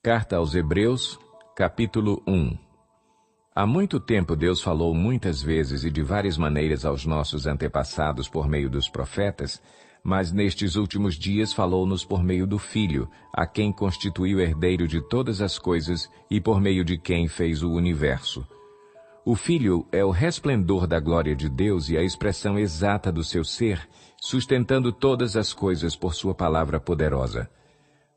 Carta aos Hebreus, capítulo 1. Há muito tempo Deus falou muitas vezes e de várias maneiras aos nossos antepassados por meio dos profetas, mas nestes últimos dias falou-nos por meio do Filho, a quem constituiu herdeiro de todas as coisas e por meio de quem fez o universo. O Filho é o resplendor da glória de Deus e a expressão exata do seu ser, sustentando todas as coisas por sua palavra poderosa.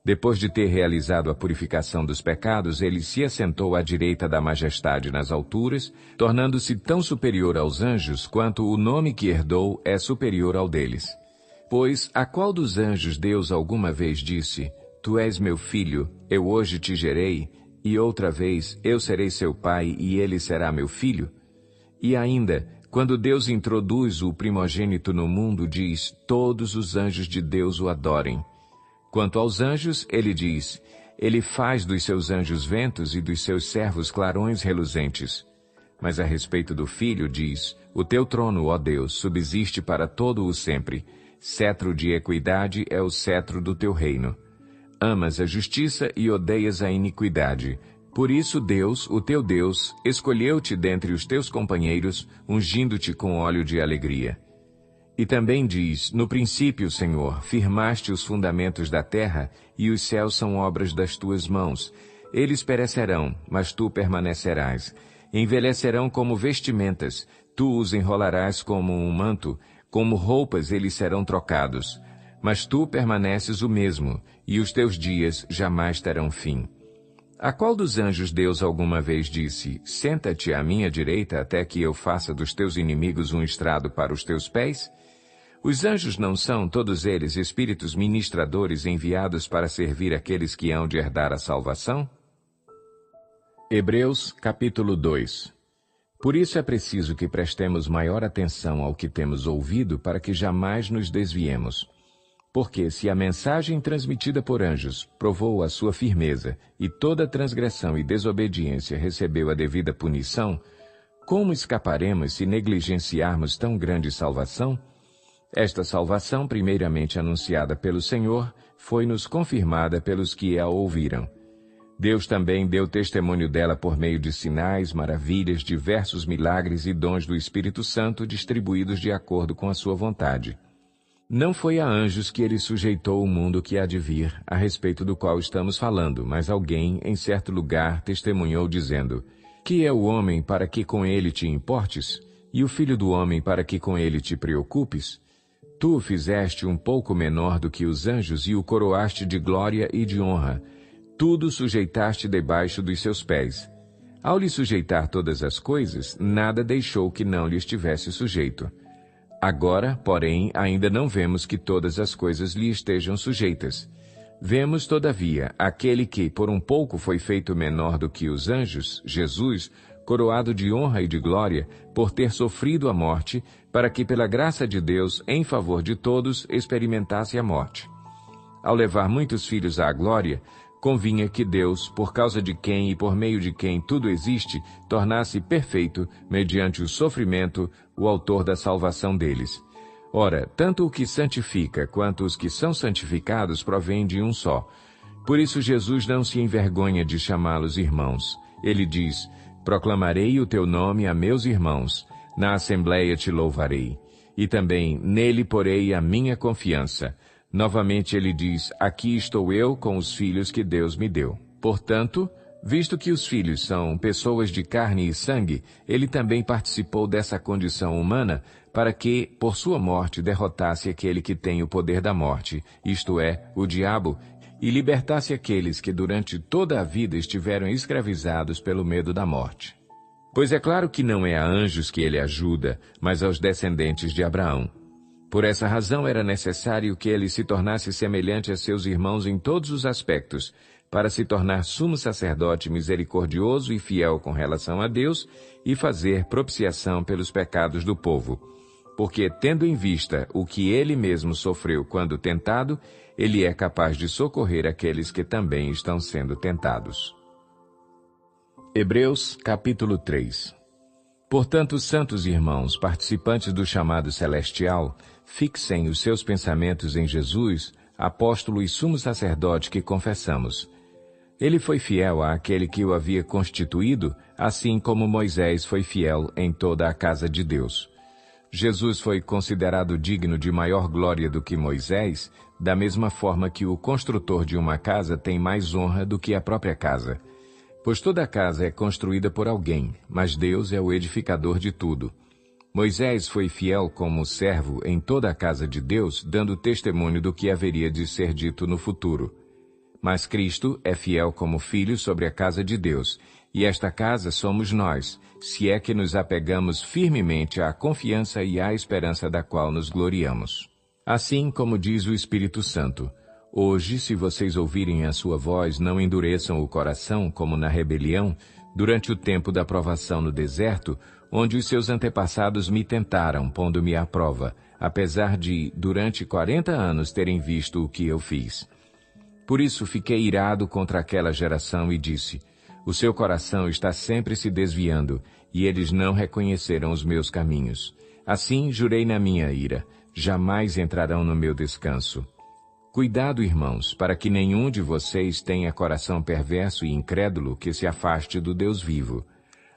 Depois de ter realizado a purificação dos pecados, ele se assentou à direita da majestade nas alturas, tornando-se tão superior aos anjos quanto o nome que herdou é superior ao deles. Pois a qual dos anjos Deus alguma vez disse: Tu és meu filho, eu hoje te gerei, e outra vez eu serei seu pai e ele será meu filho? E ainda, quando Deus introduz o primogênito no mundo, diz: Todos os anjos de Deus o adorem. Quanto aos anjos, ele diz: Ele faz dos seus anjos ventos e dos seus servos clarões reluzentes. Mas a respeito do Filho diz: O teu trono, ó Deus, subsiste para todo o sempre. Cetro de equidade é o cetro do teu reino. Amas a justiça e odeias a iniquidade. Por isso Deus, o teu Deus, escolheu-te dentre os teus companheiros, ungindo-te com óleo de alegria. E também diz: No princípio, Senhor, firmaste os fundamentos da terra, e os céus são obras das tuas mãos. Eles perecerão, mas tu permanecerás. Envelhecerão como vestimentas, tu os enrolarás como um manto, como roupas eles serão trocados. Mas tu permaneces o mesmo, e os teus dias jamais terão fim. A qual dos anjos Deus alguma vez disse: Senta-te à minha direita até que eu faça dos teus inimigos um estrado para os teus pés? Os anjos não são, todos eles, espíritos ministradores enviados para servir aqueles que hão de herdar a salvação? Hebreus, capítulo 2. Por isso é preciso que prestemos maior atenção ao que temos ouvido para que jamais nos desviemos. Porque se a mensagem transmitida por anjos provou a sua firmeza e toda transgressão e desobediência recebeu a devida punição, como escaparemos se negligenciarmos tão grande salvação? Esta salvação, primeiramente anunciada pelo Senhor, foi-nos confirmada pelos que a ouviram. Deus também deu testemunho dela por meio de sinais, maravilhas, diversos milagres e dons do Espírito Santo distribuídos de acordo com a sua vontade. Não foi a anjos que ele sujeitou o mundo que há de vir, a respeito do qual estamos falando, mas alguém, em certo lugar, testemunhou dizendo: Que é o homem para que com ele te importes? E o filho do homem para que com ele te preocupes? Tu o fizeste um pouco menor do que os anjos e o coroaste de glória e de honra. Tudo sujeitaste debaixo dos seus pés. Ao lhe sujeitar todas as coisas, nada deixou que não lhe estivesse sujeito. Agora, porém, ainda não vemos que todas as coisas lhe estejam sujeitas. Vemos, todavia, aquele que por um pouco foi feito menor do que os anjos, Jesus, coroado de honra e de glória, por ter sofrido a morte, para que pela graça de Deus, em favor de todos, experimentasse a morte. Ao levar muitos filhos à glória, convinha que Deus, por causa de quem e por meio de quem tudo existe, tornasse perfeito, mediante o sofrimento, o autor da salvação deles. Ora, tanto o que santifica quanto os que são santificados provêm de um só. Por isso Jesus não se envergonha de chamá-los irmãos. Ele diz: Proclamarei o teu nome a meus irmãos, na assembleia te louvarei. E também nele porei a minha confiança. Novamente ele diz: Aqui estou eu com os filhos que Deus me deu. Portanto, visto que os filhos são pessoas de carne e sangue, ele também participou dessa condição humana, para que, por sua morte, derrotasse aquele que tem o poder da morte, isto é, o diabo, e libertasse aqueles que durante toda a vida estiveram escravizados pelo medo da morte. Pois é claro que não é a anjos que ele ajuda, mas aos descendentes de Abraão. Por essa razão era necessário que ele se tornasse semelhante a seus irmãos em todos os aspectos, para se tornar sumo sacerdote misericordioso e fiel com relação a Deus e fazer propiciação pelos pecados do povo. Porque, tendo em vista o que ele mesmo sofreu quando tentado, ele é capaz de socorrer aqueles que também estão sendo tentados. Hebreus, capítulo 3. Portanto, santos irmãos, participantes do chamado celestial, fixem os seus pensamentos em Jesus, apóstolo e sumo sacerdote que confessamos. Ele foi fiel àquele que o havia constituído, assim como Moisés foi fiel em toda a casa de Deus. Jesus foi considerado digno de maior glória do que Moisés, da mesma forma que o construtor de uma casa tem mais honra do que a própria casa. Pois toda casa é construída por alguém, mas Deus é o edificador de tudo. Moisés foi fiel como servo em toda a casa de Deus, dando testemunho do que haveria de ser dito no futuro. Mas Cristo é fiel como filho sobre a casa de Deus, e esta casa somos nós, se é que nos apegamos firmemente à confiança e à esperança da qual nos gloriamos. Assim como diz o Espírito Santo, hoje, se vocês ouvirem a sua voz, não endureçam o coração como na rebelião, durante o tempo da provação no deserto, onde os seus antepassados me tentaram, pondo-me à prova, apesar de, durante 40 anos, terem visto o que eu fiz. Por isso fiquei irado contra aquela geração e disse, o seu coração está sempre se desviando, e eles não reconheceram os meus caminhos. Assim jurei na minha ira, jamais entrarão no meu descanso. Cuidado, irmãos, para que nenhum de vocês tenha coração perverso e incrédulo que se afaste do Deus vivo.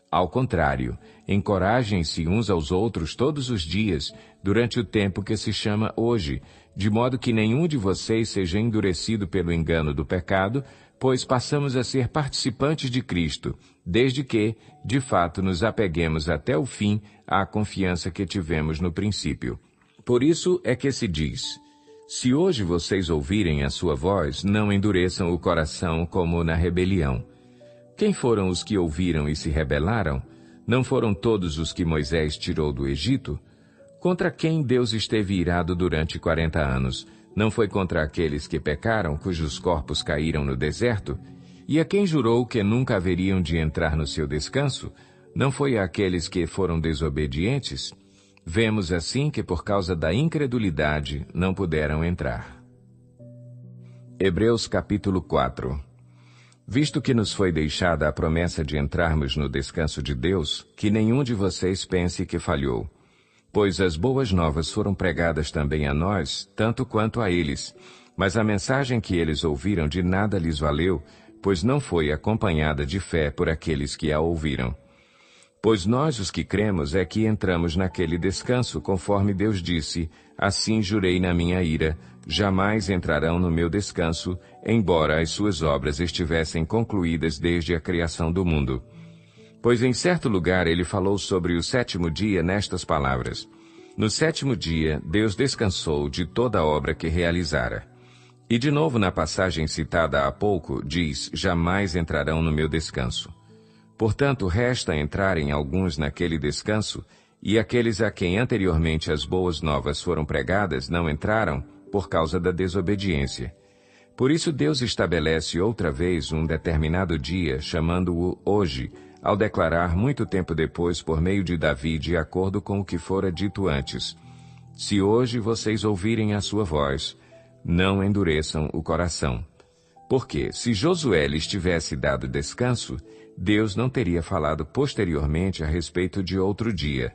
Ao contrário, encorajem-se uns aos outros todos os dias, durante o tempo que se chama hoje, de modo que nenhum de vocês seja endurecido pelo engano do pecado, pois passamos a ser participantes de Cristo, desde que, de fato, nos apeguemos até o fim à confiança que tivemos no princípio. Por isso é que se diz, se hoje vocês ouvirem a sua voz, não endureçam o coração como na rebelião. Quem foram os que ouviram e se rebelaram? Não foram todos os que Moisés tirou do Egito? Contra quem Deus esteve irado durante 40 anos? Não foi contra aqueles que pecaram, cujos corpos caíram no deserto? E a quem jurou que nunca haveriam de entrar no seu descanso? Não foi àqueles que foram desobedientes? Vemos assim que por causa da incredulidade não puderam entrar. Hebreus capítulo 4. Visto que nos foi deixada a promessa de entrarmos no descanso de Deus, que nenhum de vocês pense que falhou. Pois as boas novas foram pregadas também a nós, tanto quanto a eles. Mas a mensagem que eles ouviram de nada lhes valeu, pois não foi acompanhada de fé por aqueles que a ouviram. Pois nós, os que cremos, é que entramos naquele descanso, conforme Deus disse, assim jurei na minha ira, jamais entrarão no meu descanso, embora as suas obras estivessem concluídas desde a criação do mundo. Pois em certo lugar ele falou sobre o sétimo dia nestas palavras, no sétimo dia Deus descansou de toda a obra que realizara. E de novo na passagem citada há pouco, diz, jamais entrarão no meu descanso. Portanto, resta entrarem alguns naquele descanso, e aqueles a quem anteriormente as boas novas foram pregadas não entraram por causa da desobediência. Por isso Deus estabelece outra vez um determinado dia, chamando-o hoje, ao declarar muito tempo depois por meio de Davi, de acordo com o que fora dito antes. Se hoje vocês ouvirem a sua voz, não endureçam o coração. Porque, se Josué lhes tivesse dado descanso, Deus não teria falado posteriormente a respeito de outro dia.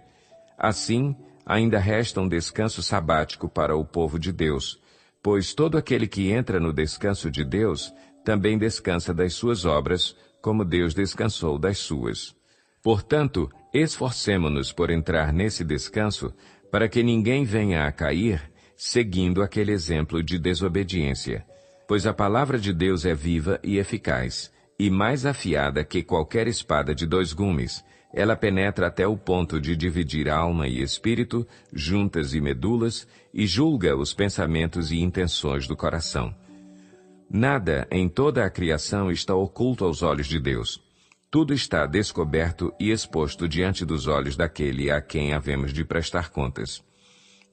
Assim, ainda resta um descanso sabático para o povo de Deus, pois todo aquele que entra no descanso de Deus também descansa das suas obras, como Deus descansou das suas. Portanto, esforcemo-nos por entrar nesse descanso, para que ninguém venha a cair, seguindo aquele exemplo de desobediência. Pois a palavra de Deus é viva e eficaz, e mais afiada que qualquer espada de 2 gumes. Ela penetra até o ponto de dividir alma e espírito, juntas e medulas, e julga os pensamentos e intenções do coração. Nada em toda a criação está oculto aos olhos de Deus. Tudo está descoberto e exposto diante dos olhos daquele a quem havemos de prestar contas.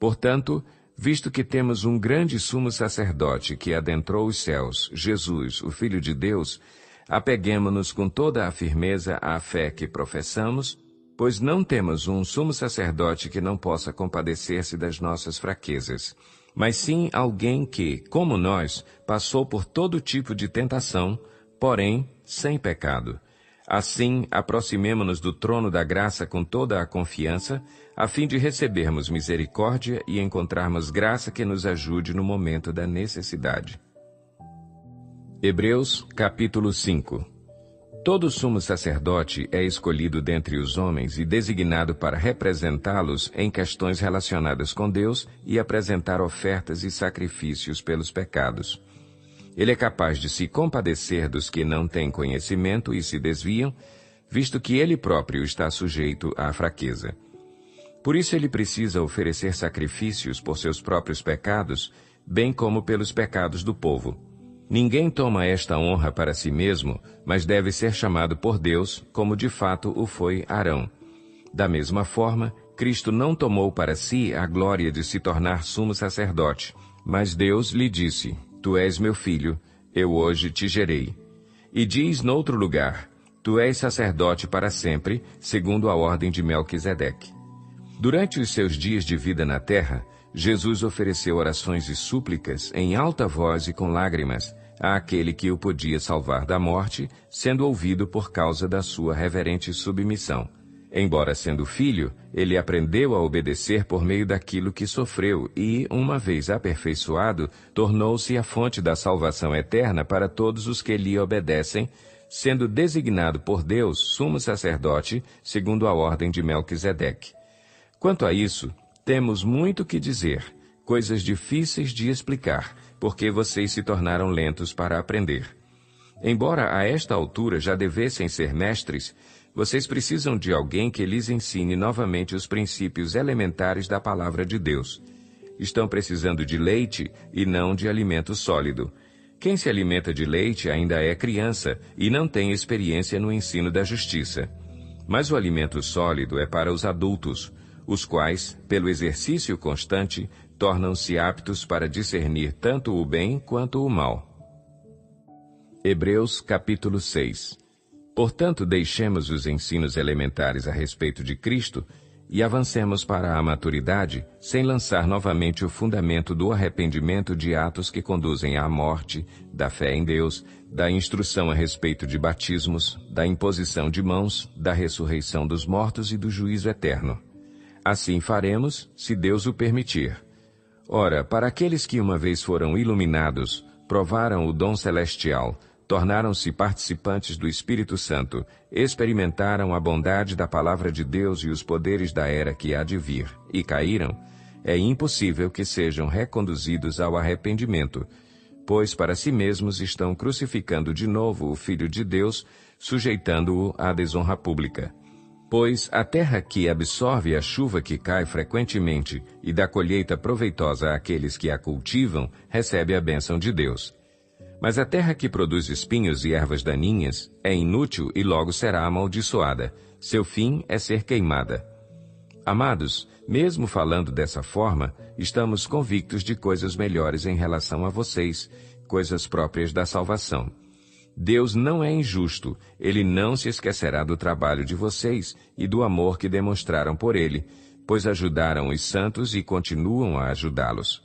Portanto, visto que temos um grande sumo sacerdote que adentrou os céus, Jesus, o Filho de Deus, apeguemo-nos com toda a firmeza à fé que professamos, pois não temos um sumo sacerdote que não possa compadecer-se das nossas fraquezas, mas sim alguém que, como nós, passou por todo tipo de tentação, porém sem pecado. Assim, aproximemo-nos do trono da graça com toda a confiança, a fim de recebermos misericórdia e encontrarmos graça que nos ajude no momento da necessidade. Hebreus, capítulo 5. Todo sumo sacerdote é escolhido dentre os homens e designado para representá-los em questões relacionadas com Deus e apresentar ofertas e sacrifícios pelos pecados. Ele é capaz de se compadecer dos que não têm conhecimento e se desviam, visto que ele próprio está sujeito à fraqueza. Por isso ele precisa oferecer sacrifícios por seus próprios pecados, bem como pelos pecados do povo. Ninguém toma esta honra para si mesmo, mas deve ser chamado por Deus, como de fato o foi Arão. Da mesma forma, Cristo não tomou para si a glória de se tornar sumo sacerdote, mas Deus lhe disse: Tu és meu filho, eu hoje te gerei. E diz noutro lugar: Tu és sacerdote para sempre, segundo a ordem de Melquisedeque. Durante os seus dias de vida na terra, Jesus ofereceu orações e súplicas em alta voz e com lágrimas àquele que o podia salvar da morte, sendo ouvido por causa da sua reverente submissão. Embora sendo filho, ele aprendeu a obedecer por meio daquilo que sofreu e, uma vez aperfeiçoado, tornou-se a fonte da salvação eterna para todos os que lhe obedecem, sendo designado por Deus sumo sacerdote, segundo a ordem de Melquisedeque. Quanto a isso, temos muito que dizer, coisas difíceis de explicar, porque vocês se tornaram lentos para aprender. Embora a esta altura já devessem ser mestres, vocês precisam de alguém que lhes ensine novamente os princípios elementares da palavra de Deus. Estão precisando de leite e não de alimento sólido. Quem se alimenta de leite ainda é criança e não tem experiência no ensino da justiça. Mas o alimento sólido é para os adultos, os quais, pelo exercício constante, tornam-se aptos para discernir tanto o bem quanto o mal. Hebreus capítulo 6. Portanto, deixemos os ensinos elementares a respeito de Cristo e avancemos para a maturidade, sem lançar novamente o fundamento do arrependimento de atos que conduzem à morte, da fé em Deus, da instrução a respeito de batismos, da imposição de mãos, da ressurreição dos mortos e do juízo eterno. Assim faremos, se Deus o permitir. Ora, para aqueles que uma vez foram iluminados, provaram o dom celestial, tornaram-se participantes do Espírito Santo, experimentaram a bondade da palavra de Deus e os poderes da era que há de vir, e caíram, é impossível que sejam reconduzidos ao arrependimento, pois para si mesmos estão crucificando de novo o Filho de Deus, sujeitando-o à desonra pública. Pois a terra que absorve a chuva que cai frequentemente e dá colheita proveitosa àqueles que a cultivam, recebe a bênção de Deus. Mas a terra que produz espinhos e ervas daninhas é inútil e logo será amaldiçoada. Seu fim é ser queimada. Amados, mesmo falando dessa forma, estamos convictos de coisas melhores em relação a vocês, coisas próprias da salvação. Deus não é injusto, Ele não se esquecerá do trabalho de vocês e do amor que demonstraram por Ele, pois ajudaram os santos e continuam a ajudá-los.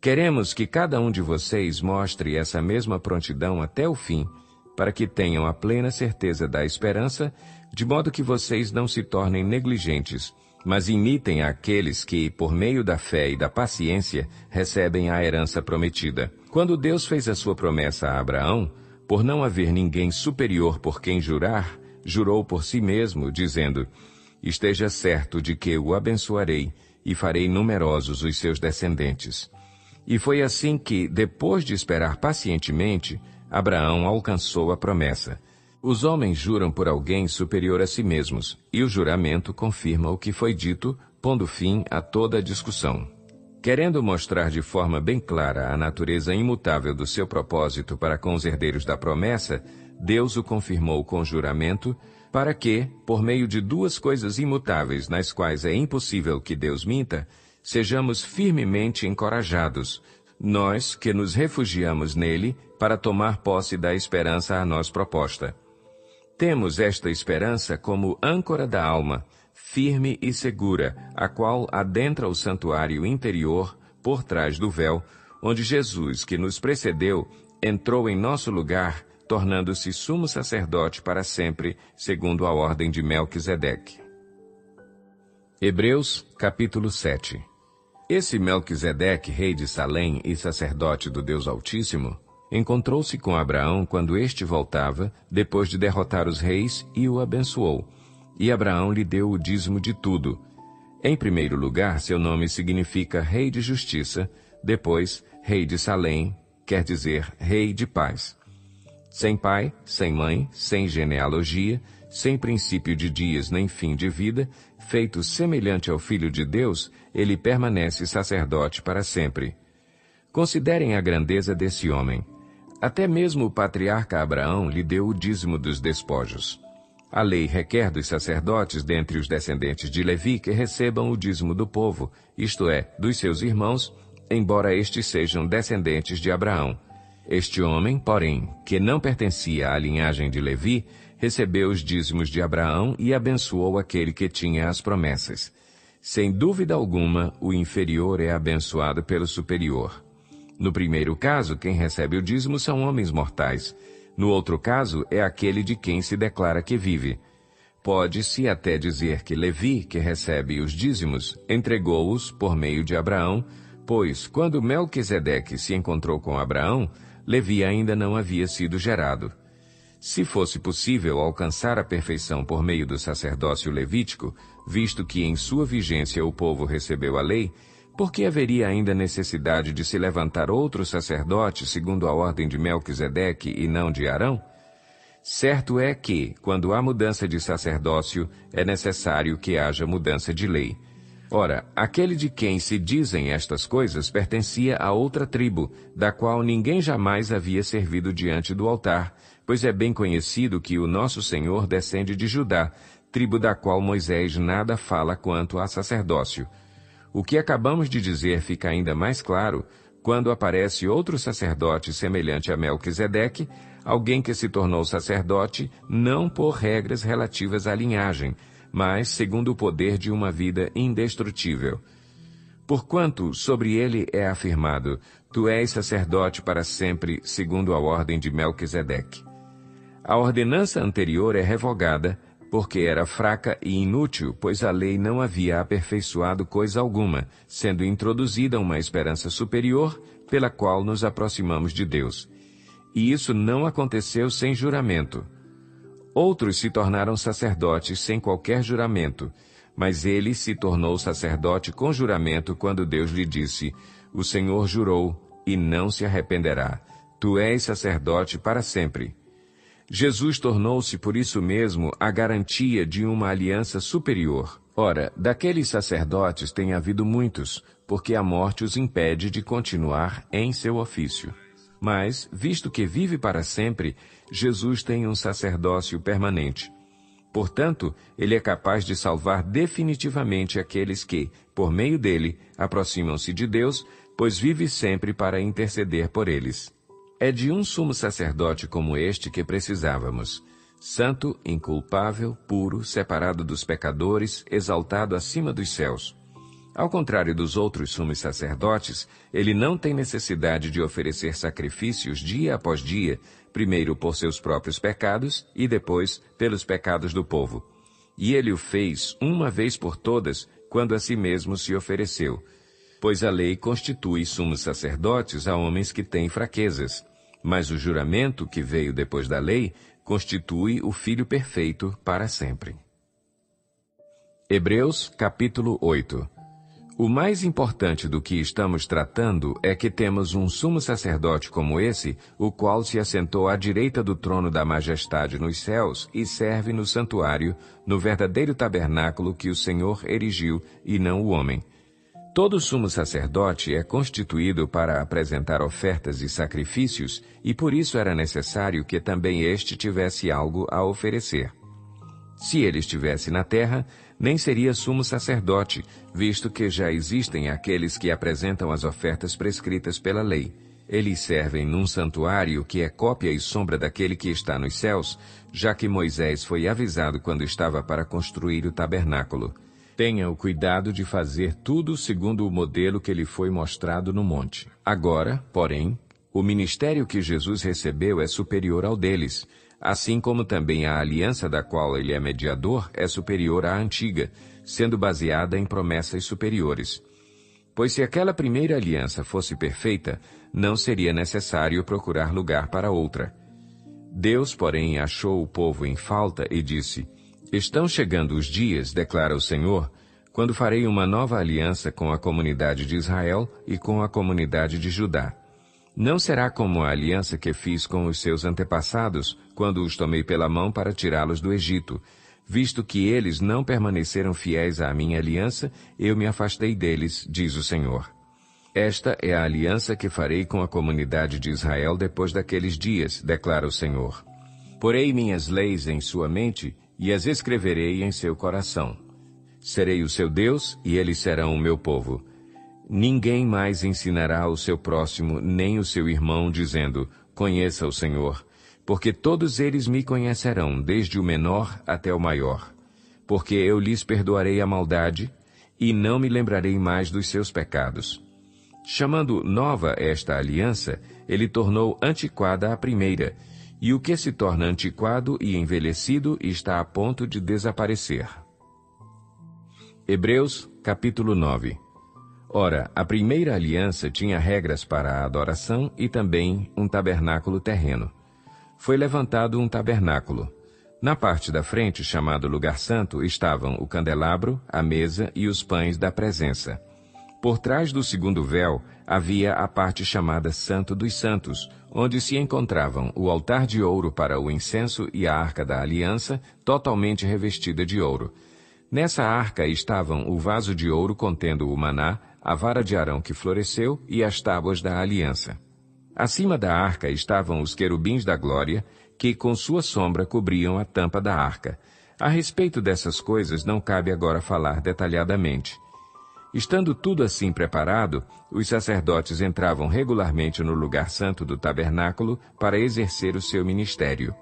Queremos que cada um de vocês mostre essa mesma prontidão até o fim, para que tenham a plena certeza da esperança, de modo que vocês não se tornem negligentes, mas imitem aqueles que, por meio da fé e da paciência, recebem a herança prometida. Quando Deus fez a sua promessa a Abraão, por não haver ninguém superior por quem jurar, jurou por si mesmo, dizendo: Esteja certo de que o abençoarei e farei numerosos os seus descendentes. E foi assim que, depois de esperar pacientemente, Abraão alcançou a promessa. Os homens juram por alguém superior a si mesmos, e o juramento confirma o que foi dito, pondo fim a toda a discussão. Querendo mostrar de forma bem clara a natureza imutável do seu propósito para com os herdeiros da promessa, Deus o confirmou com juramento, para que, por meio de duas coisas imutáveis nas quais é impossível que Deus minta, sejamos firmemente encorajados, nós que nos refugiamos nele para tomar posse da esperança a nós proposta. Temos esta esperança como âncora da alma, firme e segura, a qual adentra o santuário interior, por trás do véu, onde Jesus, que nos precedeu, entrou em nosso lugar, tornando-se sumo sacerdote para sempre, segundo a ordem de Melquisedeque. Hebreus, capítulo 7. Esse Melquisedeque, rei de Salém e sacerdote do Deus Altíssimo, encontrou-se com Abraão quando este voltava, depois de derrotar os reis, e o abençoou. E Abraão lhe deu o dízimo de tudo. Em primeiro lugar, seu nome significa Rei de Justiça, depois, Rei de Salém, quer dizer Rei de Paz. Sem pai, sem mãe, sem genealogia, sem princípio de dias nem fim de vida, feito semelhante ao Filho de Deus, ele permanece sacerdote para sempre. Considerem a grandeza desse homem. Até mesmo o patriarca Abraão lhe deu o dízimo dos despojos. A lei requer dos sacerdotes dentre os descendentes de Levi que recebam o dízimo do povo, isto é, dos seus irmãos, embora estes sejam descendentes de Abraão. Este homem, porém, que não pertencia à linhagem de Levi, recebeu os dízimos de Abraão e abençoou aquele que tinha as promessas. Sem dúvida alguma, o inferior é abençoado pelo superior. No primeiro caso, quem recebe o dízimo são homens mortais. No outro caso, é aquele de quem se declara que vive. Pode-se até dizer que Levi, que recebe os dízimos, entregou-os por meio de Abraão, pois, quando Melquisedeque se encontrou com Abraão, Levi ainda não havia sido gerado. Se fosse possível alcançar a perfeição por meio do sacerdócio levítico, visto que em sua vigência o povo recebeu a lei, por que haveria ainda necessidade de se levantar outro sacerdote segundo a ordem de Melquisedeque e não de Arão? Certo é que, quando há mudança de sacerdócio, é necessário que haja mudança de lei. Ora, aquele de quem se dizem estas coisas pertencia a outra tribo, da qual ninguém jamais havia servido diante do altar, pois é bem conhecido que o nosso Senhor descende de Judá, tribo da qual Moisés nada fala quanto a sacerdócio. O que acabamos de dizer fica ainda mais claro quando aparece outro sacerdote semelhante a Melquisedeque, alguém que se tornou sacerdote não por regras relativas à linhagem, mas segundo o poder de uma vida indestrutível. Porquanto sobre ele é afirmado, tu és sacerdote para sempre, segundo a ordem de Melquisedeque. A ordenança anterior é revogada, porque era fraca e inútil, pois a lei não havia aperfeiçoado coisa alguma, sendo introduzida uma esperança superior, pela qual nos aproximamos de Deus. E isso não aconteceu sem juramento. Outros se tornaram sacerdotes sem qualquer juramento, mas ele se tornou sacerdote com juramento quando Deus lhe disse, o Senhor jurou e não se arrependerá. Tu és sacerdote para sempre. Jesus tornou-se por isso mesmo a garantia de uma aliança superior. Ora, daqueles sacerdotes tem havido muitos, porque a morte os impede de continuar em seu ofício. Mas, visto que vive para sempre, Jesus tem um sacerdócio permanente. Portanto, ele é capaz de salvar definitivamente aqueles que, por meio dele, aproximam-se de Deus, pois vive sempre para interceder por eles. É de um sumo sacerdote como este que precisávamos. Santo, inculpável, puro, separado dos pecadores, exaltado acima dos céus. Ao contrário dos outros sumos sacerdotes, ele não tem necessidade de oferecer sacrifícios dia após dia, primeiro por seus próprios pecados e depois pelos pecados do povo. E ele o fez uma vez por todas, quando a si mesmo se ofereceu. Pois a lei constitui sumos sacerdotes a homens que têm fraquezas, mas o juramento que veio depois da lei constitui o Filho perfeito para sempre. Hebreus, capítulo 8. O mais importante do que estamos tratando é que temos um sumo sacerdote como esse, o qual se assentou à direita do trono da majestade nos céus e serve no santuário, no verdadeiro tabernáculo que o Senhor erigiu e não o homem. Todo sumo sacerdote é constituído para apresentar ofertas e sacrifícios, e por isso era necessário que também este tivesse algo a oferecer. Se ele estivesse na terra, nem seria sumo sacerdote, visto que já existem aqueles que apresentam as ofertas prescritas pela lei. Eles servem num santuário que é cópia e sombra daquele que está nos céus, já que Moisés foi avisado quando estava para construir o tabernáculo. Tenha o cuidado de fazer tudo segundo o modelo que lhe foi mostrado no monte. Agora, porém, o ministério que Jesus recebeu é superior ao deles, assim como também a aliança da qual ele é mediador é superior à antiga, sendo baseada em promessas superiores. Pois se aquela primeira aliança fosse perfeita, não seria necessário procurar lugar para outra. Deus, porém, achou o povo em falta e disse: Estão chegando os dias, declara o Senhor, quando farei uma nova aliança com a comunidade de Israel e com a comunidade de Judá. Não será como a aliança que fiz com os seus antepassados, quando os tomei pela mão para tirá-los do Egito. Visto que eles não permaneceram fiéis à minha aliança, eu me afastei deles, diz o Senhor. Esta é a aliança que farei com a comunidade de Israel depois daqueles dias, declara o Senhor. Porei minhas leis em sua mente e as escreverei em seu coração. Serei o seu Deus e eles serão o meu povo. Ninguém mais ensinará o seu próximo nem o seu irmão, dizendo: Conheça o Senhor, porque todos eles me conhecerão, desde o menor até o maior. Porque eu lhes perdoarei a maldade e não me lembrarei mais dos seus pecados. Chamando nova esta aliança, ele tornou antiquada a primeira, e o que se torna antiquado e envelhecido está a ponto de desaparecer. Hebreus, capítulo 9. Ora, a primeira aliança tinha regras para a adoração e também um tabernáculo terreno. Foi levantado um tabernáculo. Na parte da frente, chamado Lugar Santo, estavam o candelabro, a mesa e os pães da presença. Por trás do segundo véu havia a parte chamada Santo dos Santos, onde se encontravam o altar de ouro para o incenso e a arca da aliança, totalmente revestida de ouro. Nessa arca estavam o vaso de ouro contendo o maná, a vara de Arão que floresceu e as tábuas da aliança. Acima da arca estavam os querubins da glória, que com sua sombra cobriam a tampa da arca. A respeito dessas coisas não cabe agora falar detalhadamente. Estando tudo assim preparado, os sacerdotes entravam regularmente no lugar santo do tabernáculo para exercer o seu ministério.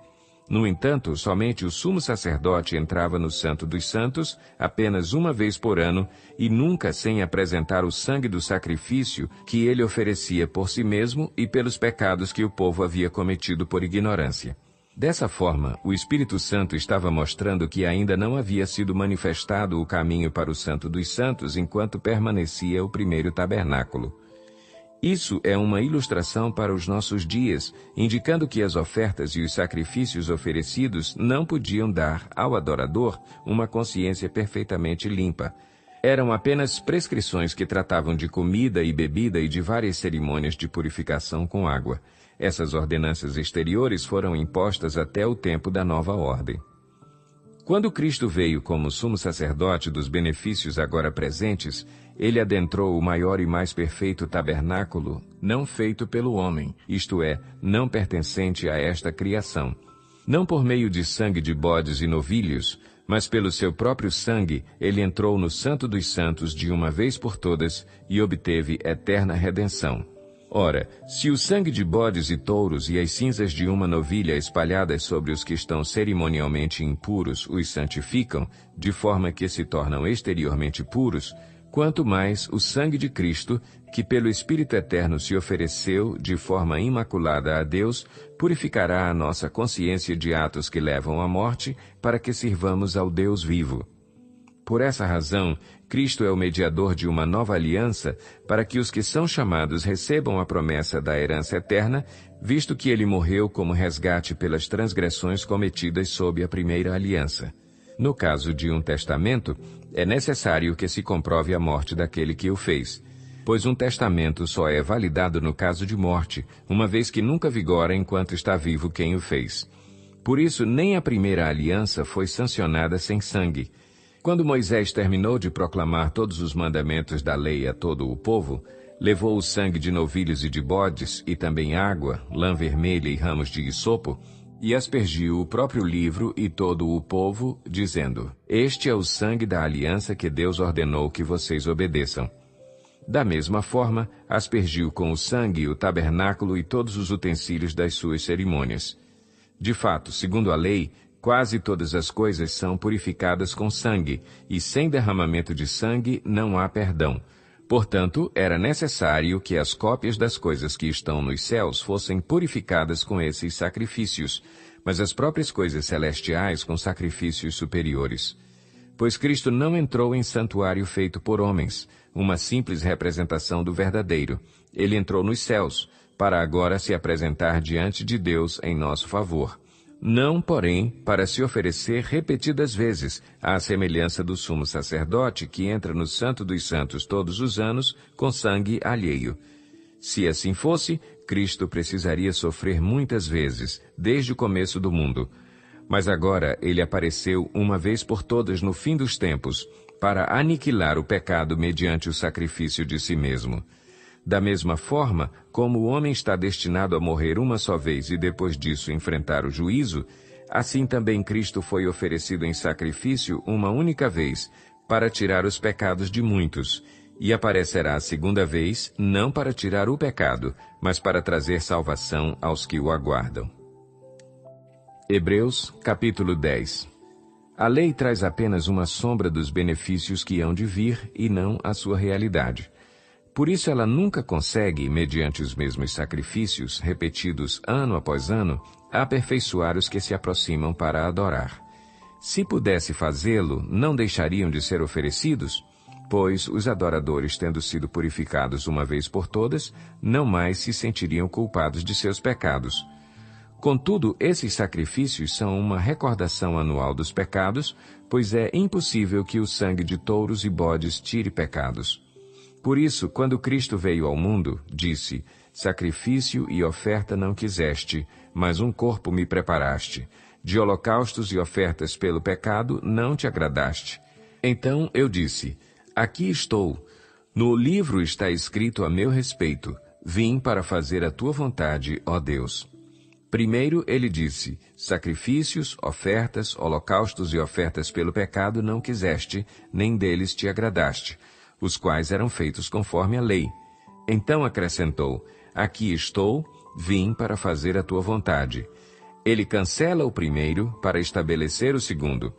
No entanto, somente o sumo sacerdote entrava no Santo dos Santos apenas uma vez por ano e nunca sem apresentar o sangue do sacrifício que ele oferecia por si mesmo e pelos pecados que o povo havia cometido por ignorância. Dessa forma, o Espírito Santo estava mostrando que ainda não havia sido manifestado o caminho para o Santo dos Santos enquanto permanecia o primeiro tabernáculo. Isso é uma ilustração para os nossos dias, indicando que as ofertas e os sacrifícios oferecidos não podiam dar ao adorador uma consciência perfeitamente limpa. Eram apenas prescrições que tratavam de comida e bebida e de várias cerimônias de purificação com água. Essas ordenanças exteriores foram impostas até o tempo da nova ordem. Quando Cristo veio como sumo sacerdote dos benefícios agora presentes, ele adentrou o maior e mais perfeito tabernáculo, não feito pelo homem, isto é, não pertencente a esta criação. Não por meio de sangue de bodes e novilhos, mas pelo seu próprio sangue, ele entrou no Santo dos Santos de uma vez por todas e obteve eterna redenção. Ora, se o sangue de bodes e touros e as cinzas de uma novilha espalhadas sobre os que estão cerimonialmente impuros os santificam, de forma que se tornam exteriormente puros, quanto mais o sangue de Cristo, que pelo Espírito Eterno se ofereceu de forma imaculada a Deus, purificará a nossa consciência de atos que levam à morte, para que sirvamos ao Deus vivo. Por essa razão, Cristo é o mediador de uma nova aliança, para que os que são chamados recebam a promessa da herança eterna, visto que ele morreu como resgate pelas transgressões cometidas sob a primeira aliança. No caso de um testamento, é necessário que se comprove a morte daquele que o fez, pois um testamento só é validado no caso de morte, uma vez que nunca vigora enquanto está vivo quem o fez. Por isso, nem a primeira aliança foi sancionada sem sangue. Quando Moisés terminou de proclamar todos os mandamentos da lei a todo o povo, levou o sangue de novilhos e de bodes, e também água, lã vermelha e ramos de hisopo, e aspergiu o próprio livro e todo o povo, dizendo: Este é o sangue da aliança que Deus ordenou que vocês obedeçam. Da mesma forma, aspergiu com o sangue o tabernáculo e todos os utensílios das suas cerimônias. De fato, segundo a lei, quase todas as coisas são purificadas com sangue, e sem derramamento de sangue não há perdão. Portanto, era necessário que as cópias das coisas que estão nos céus fossem purificadas com esses sacrifícios, mas as próprias coisas celestiais com sacrifícios superiores. Pois Cristo não entrou em santuário feito por homens, uma simples representação do verdadeiro. Ele entrou nos céus, para agora se apresentar diante de Deus em nosso favor. Não, porém, para se oferecer repetidas vezes, à semelhança do sumo sacerdote que entra no Santo dos Santos todos os anos com sangue alheio. Se assim fosse, Cristo precisaria sofrer muitas vezes, desde o começo do mundo. Mas agora ele apareceu uma vez por todas no fim dos tempos, para aniquilar o pecado mediante o sacrifício de si mesmo. Da mesma forma, como o homem está destinado a morrer uma só vez e depois disso enfrentar o juízo, assim também Cristo foi oferecido em sacrifício uma única vez, para tirar os pecados de muitos, e aparecerá a segunda vez, não para tirar o pecado, mas para trazer salvação aos que o aguardam. Hebreus, capítulo 10. A lei traz apenas uma sombra dos benefícios que hão de vir e não a sua realidade. Por isso ela nunca consegue, mediante os mesmos sacrifícios, repetidos ano após ano, aperfeiçoar os que se aproximam para adorar. Se pudesse fazê-lo, não deixariam de ser oferecidos, pois os adoradores, tendo sido purificados uma vez por todas, não mais se sentiriam culpados de seus pecados. Contudo, esses sacrifícios são uma recordação anual dos pecados, pois é impossível que o sangue de touros e bodes tire pecados. Por isso, quando Cristo veio ao mundo, disse: sacrifício e oferta não quiseste, mas um corpo me preparaste. De holocaustos e ofertas pelo pecado não te agradaste. Então eu disse: aqui estou. No livro está escrito a meu respeito: vim para fazer a tua vontade, ó Deus. Primeiro ele disse: sacrifícios, ofertas, holocaustos e ofertas pelo pecado não quiseste, nem deles te agradaste, os quais eram feitos conforme a lei. Então acrescentou: aqui estou, vim para fazer a tua vontade. Ele cancela o primeiro para estabelecer o segundo.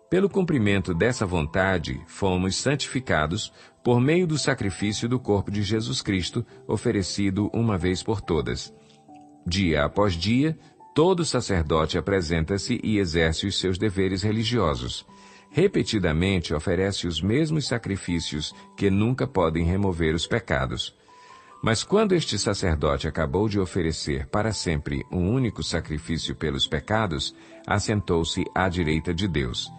Pelo cumprimento dessa vontade, fomos santificados por meio do sacrifício do corpo de Jesus Cristo, oferecido uma vez por todas. Dia após dia, todo sacerdote apresenta-se e exerce os seus deveres religiosos. Repetidamente oferece os mesmos sacrifícios que nunca podem remover os pecados. Mas quando este sacerdote acabou de oferecer para sempre um único sacrifício pelos pecados, assentou-se à direita de Deus.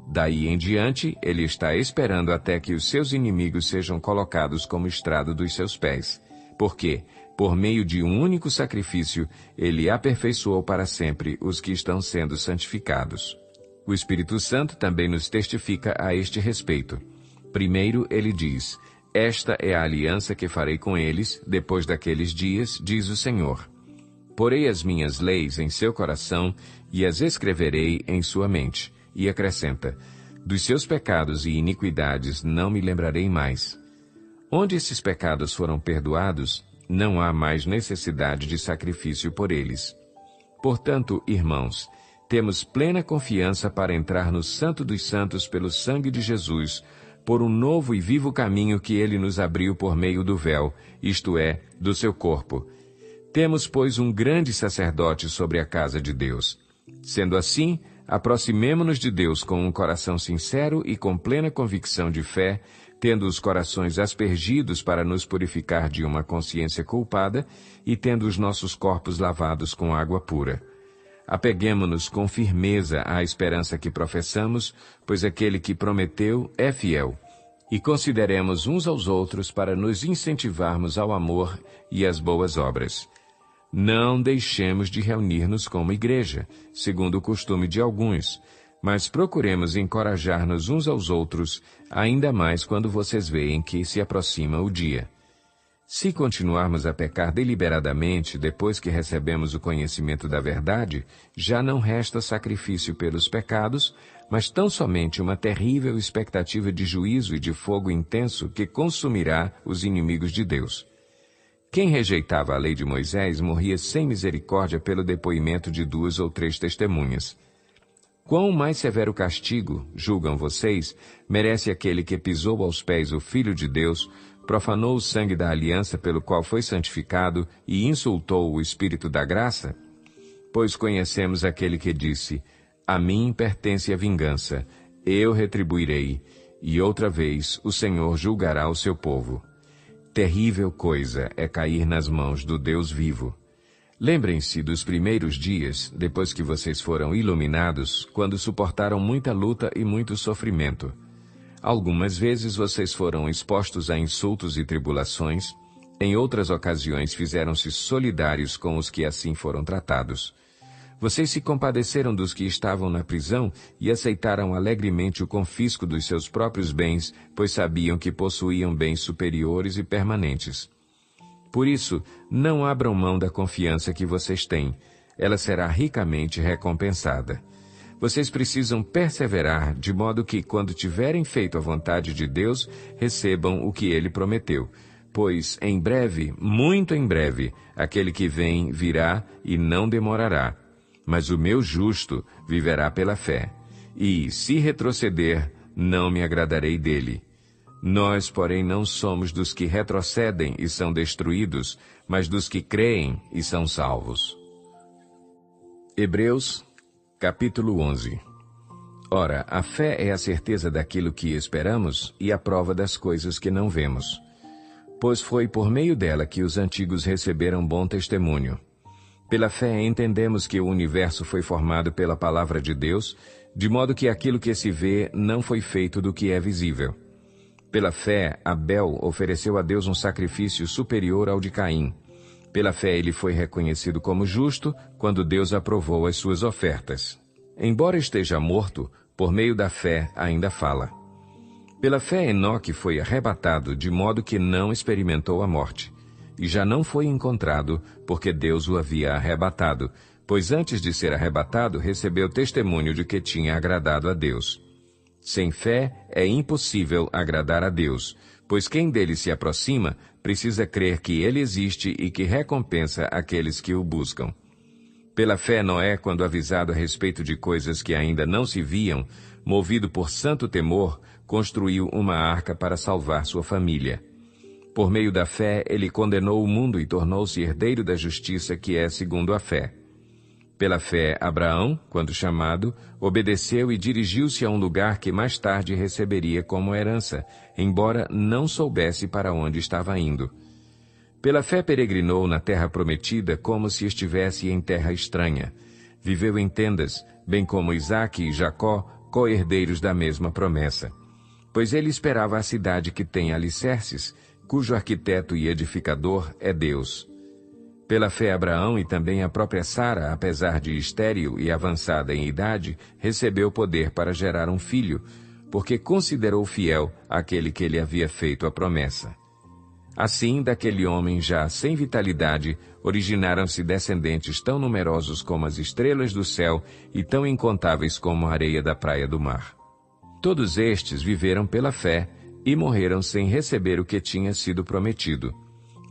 Daí em diante, ele está esperando até que os seus inimigos sejam colocados como estrado dos seus pés. Porque, por meio de um único sacrifício, ele aperfeiçoou para sempre os que estão sendo santificados. O Espírito Santo também nos testifica a este respeito. Primeiro ele diz: esta é a aliança que farei com eles, depois daqueles dias, diz o Senhor. Porei as minhas leis em seu coração e as escreverei em sua mente. E acrescenta: dos seus pecados e iniquidades não me lembrarei mais. Onde esses pecados foram perdoados, não há mais necessidade de sacrifício por eles. Portanto, irmãos, temos plena confiança para entrar no Santo dos Santos pelo sangue de Jesus, por um novo e vivo caminho que ele nos abriu por meio do véu, isto é, do seu corpo. Temos, pois, um grande sacerdote sobre a casa de Deus. Sendo assim, aproximemo-nos de Deus com um coração sincero e com plena convicção de fé, tendo os corações aspergidos para nos purificar de uma consciência culpada e tendo os nossos corpos lavados com água pura. Apeguemo-nos com firmeza à esperança que professamos, pois aquele que prometeu é fiel. E consideremos uns aos outros para nos incentivarmos ao amor e às boas obras. Não deixemos de reunir-nos como igreja, segundo o costume de alguns, mas procuremos encorajar-nos uns aos outros, ainda mais quando vocês veem que se aproxima o dia. Se continuarmos a pecar deliberadamente depois que recebemos o conhecimento da verdade, já não resta sacrifício pelos pecados, mas tão somente uma terrível expectativa de juízo e de fogo intenso que consumirá os inimigos de Deus. Quem rejeitava a lei de Moisés morria sem misericórdia pelo depoimento de 2 ou 3 testemunhas. Quão mais severo castigo, julgam vocês, merece aquele que pisou aos pés o Filho de Deus, profanou o sangue da aliança pelo qual foi santificado e insultou o Espírito da graça? Pois conhecemos aquele que disse: a mim pertence a vingança, Eu retribuirei, e outra vez o Senhor julgará o seu povo. Terrível coisa é cair nas mãos do Deus vivo. Lembrem-se dos primeiros dias, depois que vocês foram iluminados, quando suportaram muita luta e muito sofrimento. Algumas vezes vocês foram expostos a insultos e tribulações, em outras ocasiões fizeram-se solidários com os que assim foram tratados. Vocês se compadeceram dos que estavam na prisão e aceitaram alegremente o confisco dos seus próprios bens, pois sabiam que possuíam bens superiores e permanentes. Por isso, não abram mão da confiança que vocês têm. Ela será ricamente recompensada. Vocês precisam perseverar, de modo que, quando tiverem feito a vontade de Deus, recebam o que Ele prometeu. Pois, em breve, muito em breve, aquele que vem virá e não demorará. Mas o meu justo viverá pela fé. E, se retroceder, não me agradarei dele. Nós, porém, não somos dos que retrocedem e são destruídos, mas dos que creem e são salvos. Hebreus, capítulo 11. Ora, a fé é a certeza daquilo que esperamos e a prova das coisas que não vemos. Pois foi por meio dela que os antigos receberam bom testemunho. Pela fé entendemos que o universo foi formado pela palavra de Deus, de modo que aquilo que se vê não foi feito do que é visível. Pela fé, Abel ofereceu a Deus um sacrifício superior ao de Caim. Pela fé ele foi reconhecido como justo, quando Deus aprovou as suas ofertas. Embora esteja morto, por meio da fé ainda fala. Pela fé Enoque foi arrebatado, de modo que não experimentou a morte. E já não foi encontrado, porque Deus o havia arrebatado, pois antes de ser arrebatado recebeu testemunho de que tinha agradado a Deus. Sem fé é impossível agradar a Deus, pois quem dele se aproxima precisa crer que ele existe e que recompensa aqueles que o buscam. Pela fé Noé, quando avisado a respeito de coisas que ainda não se viam, movido por santo temor, construiu uma arca para salvar sua família. Por meio da fé, ele condenou o mundo e tornou-se herdeiro da justiça que é segundo a fé. Pela fé, Abraão, quando chamado, obedeceu e dirigiu-se a um lugar que mais tarde receberia como herança, embora não soubesse para onde estava indo. Pela fé peregrinou na terra prometida como se estivesse em terra estranha. Viveu em tendas, bem como Isaque e Jacó, co-herdeiros da mesma promessa. Pois ele esperava a cidade que tem alicerces, cujo arquiteto e edificador é Deus. Pela fé Abraão e também a própria Sara, apesar de estéril e avançada em idade, recebeu poder para gerar um filho, porque considerou fiel aquele que lhe havia feito a promessa. Assim, daquele homem já sem vitalidade, originaram-se descendentes tão numerosos como as estrelas do céu e tão incontáveis como a areia da praia do mar. Todos estes viveram pela fé e morreram sem receber o que tinha sido prometido.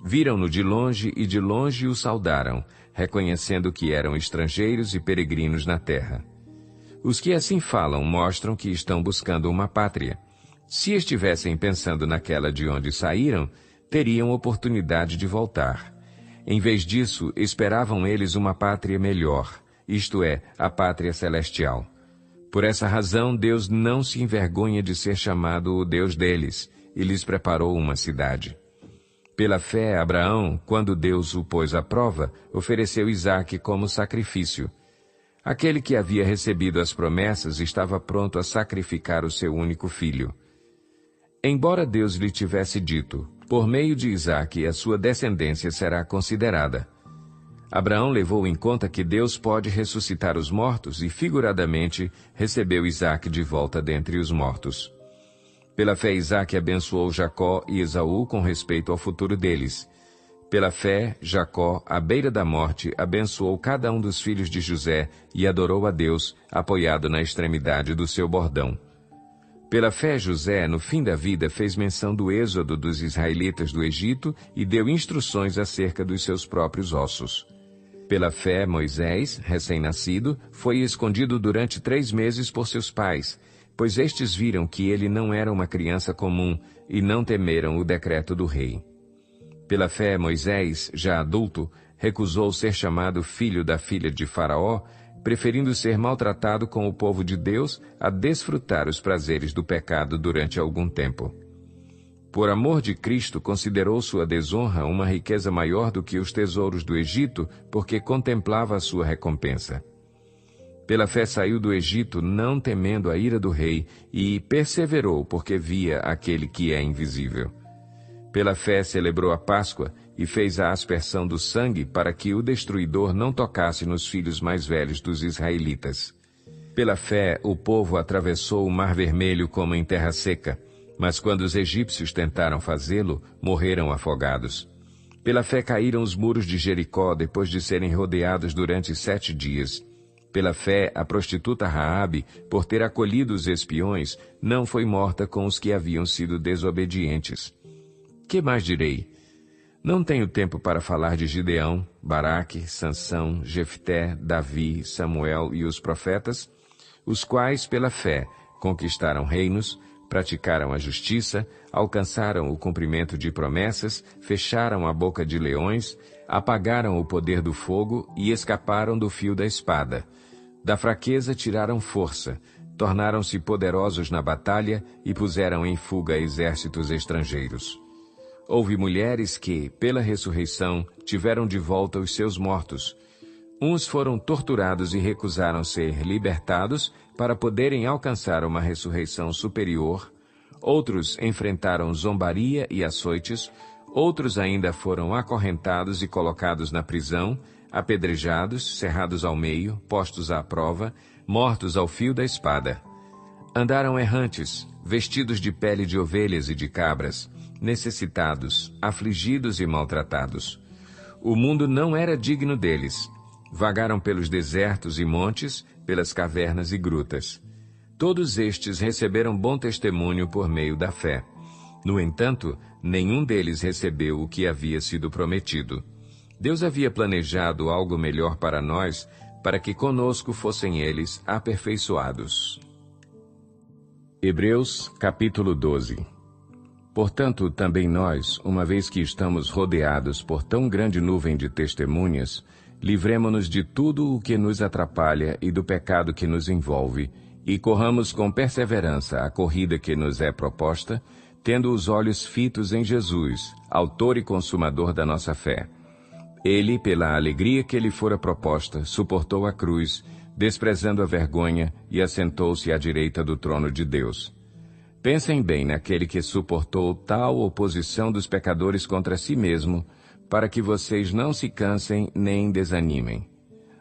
Viram-no de longe e de longe o saudaram, reconhecendo que eram estrangeiros e peregrinos na terra. Os que assim falam mostram que estão buscando uma pátria. Se estivessem pensando naquela de onde saíram, teriam oportunidade de voltar. Em vez disso, esperavam eles uma pátria melhor, isto é, a pátria celestial. Por essa razão, Deus não se envergonha de ser chamado o Deus deles, e lhes preparou uma cidade. Pela fé, Abraão, quando Deus o pôs à prova, ofereceu Isaque como sacrifício. Aquele que havia recebido as promessas estava pronto a sacrificar o seu único filho. Embora Deus lhe tivesse dito, por meio de Isaque a sua descendência será considerada, Abraão levou em conta que Deus pode ressuscitar os mortos e, figuradamente, recebeu Isaque de volta dentre os mortos. Pela fé, Isaque abençoou Jacó e Esaú com respeito ao futuro deles. Pela fé, Jacó, à beira da morte, abençoou cada um dos filhos de José e adorou a Deus, apoiado na extremidade do seu bordão. Pela fé, José, no fim da vida, fez menção do êxodo dos israelitas do Egito e deu instruções acerca dos seus próprios ossos. Pela fé, Moisés, recém-nascido, foi escondido durante 3 meses por seus pais, pois estes viram que ele não era uma criança comum e não temeram o decreto do rei. Pela fé, Moisés, já adulto, recusou ser chamado filho da filha de Faraó, preferindo ser maltratado com o povo de Deus a desfrutar os prazeres do pecado durante algum tempo. Por amor de Cristo, considerou sua desonra uma riqueza maior do que os tesouros do Egito, porque contemplava a sua recompensa. Pela fé saiu do Egito, não temendo a ira do rei, e perseverou, porque via aquele que é invisível. Pela fé celebrou a Páscoa, e fez a aspersão do sangue para que o destruidor não tocasse nos filhos mais velhos dos israelitas. Pela fé, o povo atravessou o Mar Vermelho como em terra seca, mas quando os egípcios tentaram fazê-lo, morreram afogados. Pela fé caíram os muros de Jericó depois de serem rodeados durante 7 dias. Pela fé, a prostituta Raabe, por ter acolhido os espiões, não foi morta com os que haviam sido desobedientes. Que mais direi? Não tenho tempo para falar de Gideão, Baraque, Sansão, Jefté, Davi, Samuel e os profetas, os quais, pela fé, conquistaram reinos, praticaram a justiça, alcançaram o cumprimento de promessas, fecharam a boca de leões, apagaram o poder do fogo e escaparam do fio da espada. Da fraqueza tiraram força, tornaram-se poderosos na batalha e puseram em fuga exércitos estrangeiros. Houve mulheres que, pela ressurreição, tiveram de volta os seus mortos. Uns foram torturados e recusaram ser libertados para poderem alcançar uma ressurreição superior. Outros enfrentaram zombaria e açoites. Outros ainda foram acorrentados e colocados na prisão, apedrejados, cerrados ao meio, postos à prova, mortos ao fio da espada. Andaram errantes, vestidos de pele de ovelhas e de cabras, necessitados, afligidos e maltratados. O mundo não era digno deles. Vagaram pelos desertos e montes, pelas cavernas e grutas. Todos estes receberam bom testemunho por meio da fé. No entanto, nenhum deles recebeu o que havia sido prometido. Deus havia planejado algo melhor para nós, para que conosco fossem eles aperfeiçoados. Hebreus, capítulo 12. Portanto, também nós, uma vez que estamos rodeados por tão grande nuvem de testemunhas, livremo-nos de tudo o que nos atrapalha e do pecado que nos envolve, e corramos com perseverança a corrida que nos é proposta, tendo os olhos fitos em Jesus, autor e consumador da nossa fé. Ele, pela alegria que lhe fora proposta, suportou a cruz, desprezando a vergonha, e assentou-se à direita do trono de Deus. Pensem bem naquele que suportou tal oposição dos pecadores contra si mesmo, para que vocês não se cansem nem desanimem.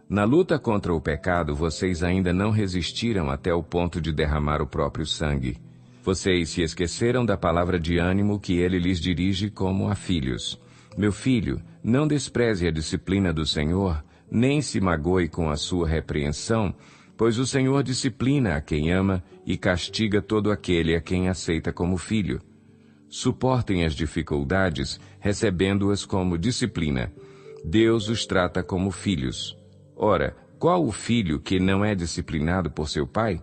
Na luta contra o pecado, vocês ainda não resistiram até o ponto de derramar o próprio sangue. Vocês se esqueceram da palavra de ânimo que ele lhes dirige como a filhos. Meu filho, não despreze a disciplina do Senhor, nem se magoe com a sua repreensão, pois o Senhor disciplina a quem ama e castiga todo aquele a quem aceita como filho. Suportem as dificuldades, recebendo-as como disciplina. Deus os trata como filhos. Ora, qual o filho que não é disciplinado por seu pai?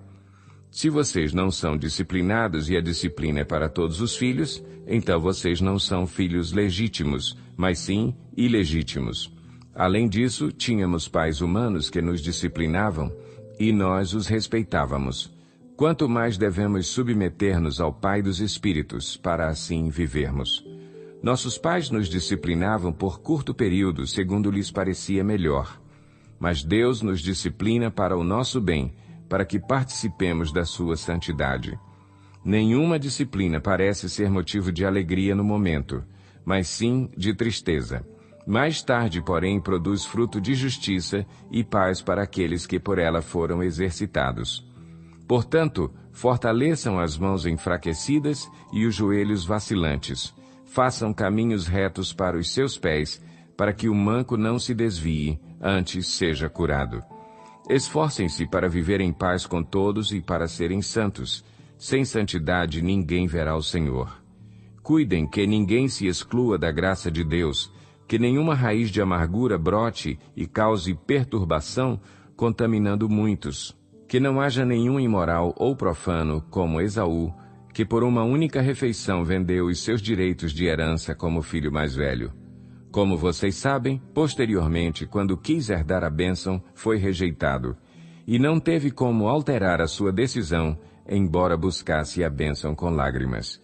Se vocês não são disciplinados e a disciplina é para todos os filhos, então vocês não são filhos legítimos, mas sim ilegítimos. Além disso, tínhamos pais humanos que nos disciplinavam, e nós os respeitávamos. Quanto mais devemos submeter-nos ao Pai dos Espíritos, para assim vivermos. Nossos pais nos disciplinavam por curto período, segundo lhes parecia melhor. Mas Deus nos disciplina para o nosso bem, para que participemos da sua santidade. Nenhuma disciplina parece ser motivo de alegria no momento, mas sim de tristeza. Mais tarde, porém, produz fruto de justiça e paz para aqueles que por ela foram exercitados. Portanto, fortaleçam as mãos enfraquecidas e os joelhos vacilantes. Façam caminhos retos para os seus pés, para que o manco não se desvie, antes seja curado. Esforcem-se para viver em paz com todos e para serem santos. Sem santidade ninguém verá o Senhor. Cuidem que ninguém se exclua da graça de Deus, que nenhuma raiz de amargura brote e cause perturbação, contaminando muitos. Que não haja nenhum imoral ou profano, como Esaú, que por uma única refeição vendeu os seus direitos de herança como filho mais velho. Como vocês sabem, posteriormente, quando quis herdar a bênção, foi rejeitado, e não teve como alterar a sua decisão, embora buscasse a bênção com lágrimas.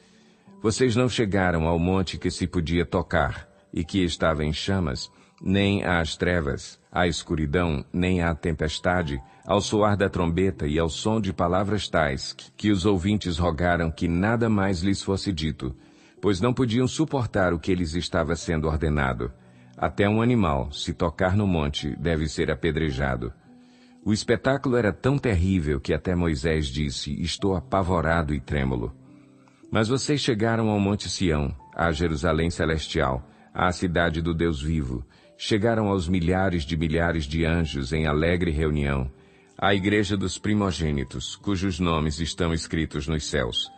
Vocês não chegaram ao monte que se podia tocar, e que estava em chamas, nem às trevas, à escuridão, nem à tempestade, ao soar da trombeta e ao som de palavras tais, que os ouvintes rogaram que nada mais lhes fosse dito, pois não podiam suportar o que lhes estava sendo ordenado. Até um animal, se tocar no monte, deve ser apedrejado. O espetáculo era tão terrível que até Moisés disse: estou apavorado e trêmulo. Mas vocês chegaram ao Monte Sião, à Jerusalém celestial, à cidade do Deus vivo. Chegaram aos milhares de anjos em alegre reunião, à igreja dos primogênitos, cujos nomes estão escritos nos céus.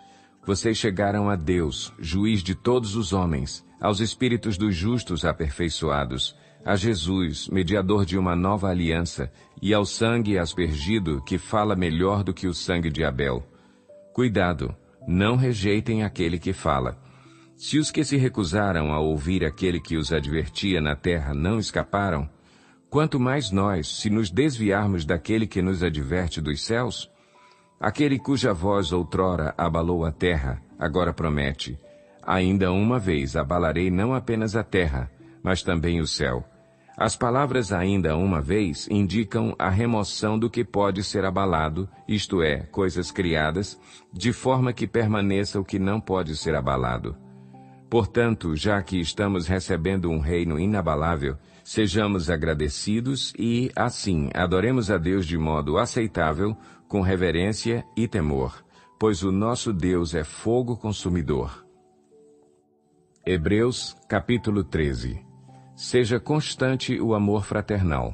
Vocês chegaram a Deus, juiz de todos os homens, aos espíritos dos justos aperfeiçoados, a Jesus, mediador de uma nova aliança, e ao sangue aspergido, que fala melhor do que o sangue de Abel. Cuidado, não rejeitem aquele que fala. Se os que se recusaram a ouvir aquele que os advertia na terra não escaparam, quanto mais nós, se nos desviarmos daquele que nos adverte dos céus? Aquele cuja voz outrora abalou a terra, agora promete: ainda uma vez abalarei não apenas a terra, mas também o céu. As palavras ainda uma vez indicam a remoção do que pode ser abalado, isto é, coisas criadas, de forma que permaneça o que não pode ser abalado. Portanto, já que estamos recebendo um reino inabalável, sejamos agradecidos e, assim, adoremos a Deus de modo aceitável, com reverência e temor, pois o nosso Deus é fogo consumidor. Hebreus, capítulo 13. Seja constante o amor fraternal.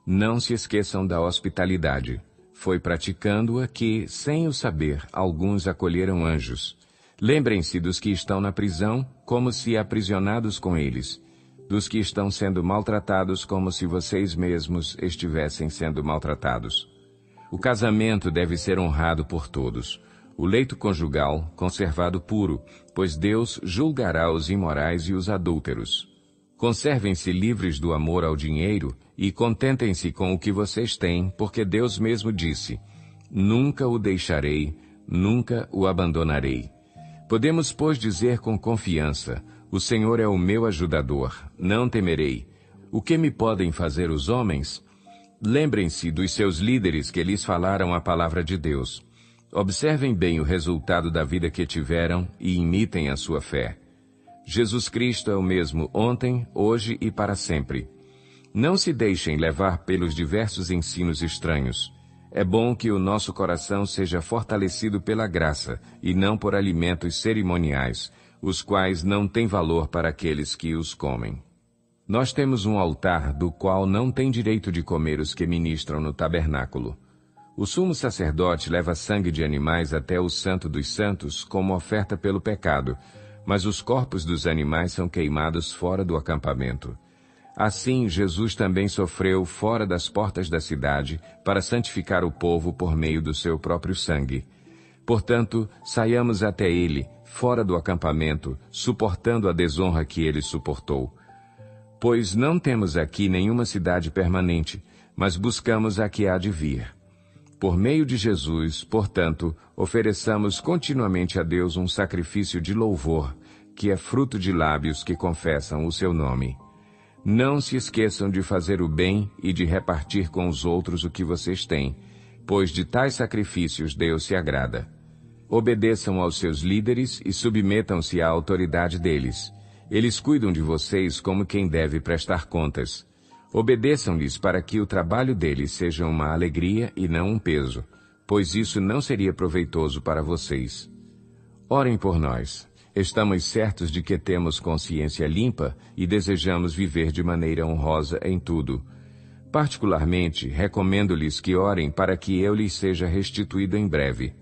Não se esqueçam da hospitalidade. Foi praticando-a que, sem o saber, alguns acolheram anjos. Lembrem-se dos que estão na prisão, como se aprisionados com eles, dos que estão sendo maltratados como se vocês mesmos estivessem sendo maltratados. O casamento deve ser honrado por todos, o leito conjugal conservado puro, pois Deus julgará os imorais e os adúlteros. Conservem-se livres do amor ao dinheiro e contentem-se com o que vocês têm, porque Deus mesmo disse: nunca o deixarei, nunca o abandonarei. Podemos, pois, dizer com confiança: o Senhor é o meu ajudador, não temerei. O que me podem fazer os homens? Lembrem-se dos seus líderes que lhes falaram a palavra de Deus. Observem bem o resultado da vida que tiveram e imitem a sua fé. Jesus Cristo é o mesmo ontem, hoje e para sempre. Não se deixem levar pelos diversos ensinos estranhos. É bom que o nosso coração seja fortalecido pela graça e não por alimentos cerimoniais, os quais não têm valor para aqueles que os comem. Nós temos um altar do qual não tem direito de comer os que ministram no tabernáculo. O sumo sacerdote leva sangue de animais até o Santo dos Santos como oferta pelo pecado, mas os corpos dos animais são queimados fora do acampamento. Assim, Jesus também sofreu fora das portas da cidade para santificar o povo por meio do seu próprio sangue. Portanto, saiamos até ele, fora do acampamento, suportando a desonra que ele suportou. Pois não temos aqui nenhuma cidade permanente, mas buscamos a que há de vir. Por meio de Jesus, portanto, ofereçamos continuamente a Deus um sacrifício de louvor, que é fruto de lábios que confessam o seu nome. Não se esqueçam de fazer o bem e de repartir com os outros o que vocês têm, pois de tais sacrifícios Deus se agrada. Obedeçam aos seus líderes e submetam-se à autoridade deles. Eles cuidam de vocês como quem deve prestar contas. Obedeçam-lhes para que o trabalho deles seja uma alegria e não um peso, pois isso não seria proveitoso para vocês. Orem por nós. Estamos certos de que temos consciência limpa e desejamos viver de maneira honrosa em tudo. Particularmente, recomendo-lhes que orem para que eu lhes seja restituído em breve.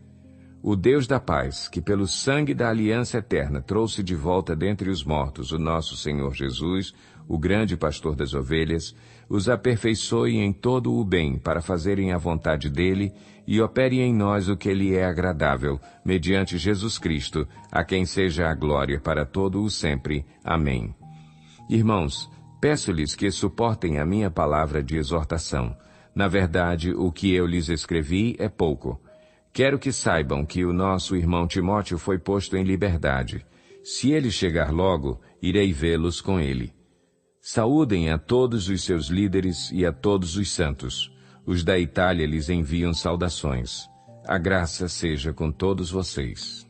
O Deus da paz, que pelo sangue da aliança eterna trouxe de volta dentre os mortos o nosso Senhor Jesus, o grande pastor das ovelhas, os aperfeiçoe em todo o bem para fazerem a vontade dele e opere em nós o que lhe é agradável, mediante Jesus Cristo, a quem seja a glória para todo o sempre. Amém. Irmãos, peço-lhes que suportem a minha palavra de exortação. Na verdade, o que eu lhes escrevi é pouco. Quero que saibam que o nosso irmão Timóteo foi posto em liberdade. Se ele chegar logo, irei vê-los com ele. Saúdem a todos os seus líderes e a todos os santos. Os da Itália lhes enviam saudações. A graça seja com todos vocês.